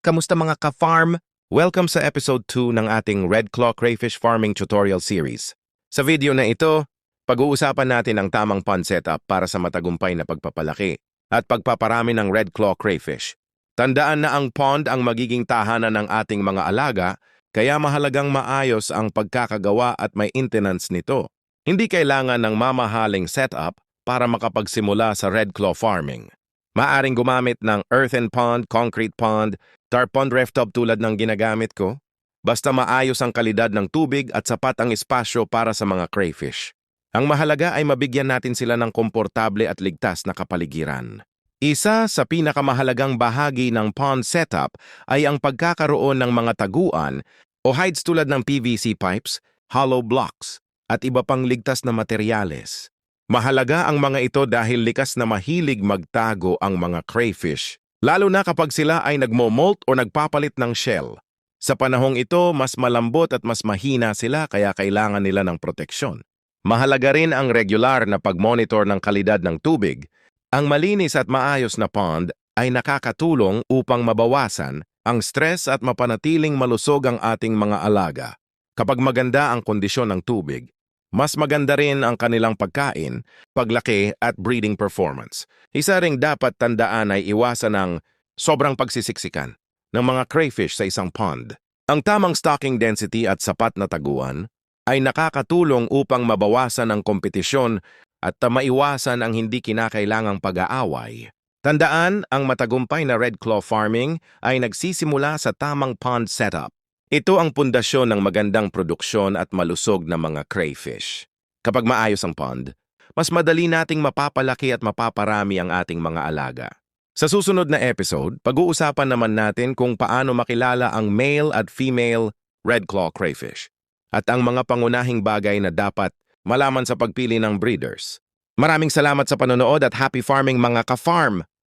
Kamusta mga ka-farm? Welcome sa episode 2 ng ating Red Claw Crayfish Farming Tutorial Series. Sa video na ito, pag-uusapan natin ang tamang pond setup para sa matagumpay na pagpapalaki at pagpaparami ng Red Claw Crayfish. Tandaan na ang pond ang magiging tahanan ng ating mga alaga, kaya mahalagang maayos ang pagkakagawa at maintenance nito. Hindi kailangan ng mamahaling setup para makapagsimula sa Red Claw Farming. Maaring gumamit ng earthen pond, concrete pond, tarp pond rooftop tulad ng ginagamit ko, basta maayos ang kalidad ng tubig at sapat ang espasyo para sa mga crayfish. Ang mahalaga ay mabigyan natin sila ng komportable at ligtas na kapaligiran. Isa sa pinakamahalagang bahagi ng pond setup ay ang pagkakaroon ng mga taguan o hides tulad ng PVC pipes, hollow blocks, at iba pang ligtas na materyales. Mahalaga ang mga ito dahil likas na mahilig magtago ang mga crayfish, lalo na kapag sila ay nagmo-molt o nagpapalit ng shell. Sa panahong ito, mas malambot at mas mahina sila kaya kailangan nila ng proteksyon. Mahalaga rin ang regular na pag-monitor ng kalidad ng tubig. Ang malinis at maayos na pond ay nakakatulong upang mabawasan ang stress at mapanatiling malusog ang ating mga alaga. Kapag maganda ang kondisyon ng tubig, mas maganda rin ang kanilang pagkain, paglaki at breeding performance. Isa ring dapat tandaan ay iwasan ng sobrang pagsisiksikan ng mga crayfish sa isang pond. Ang tamang stocking density at sapat na taguan ay nakakatulong upang mabawasan ang kompetisyon at maiwasan ang hindi kinakailangang pag-aaway. Tandaan, ang matagumpay na Red Claw farming ay nagsisimula sa tamang pond setup. Ito ang pundasyon ng magandang produksyon at malusog na mga crayfish. Kapag maayos ang pond, mas madali nating mapapalaki at mapaparami ang ating mga alaga. Sa susunod na episode, pag-uusapan naman natin kung paano makilala ang male at female Red Claw crayfish at ang mga pangunahing bagay na dapat malaman sa pagpili ng breeders. Maraming salamat sa panonood at happy farming mga ka-farm!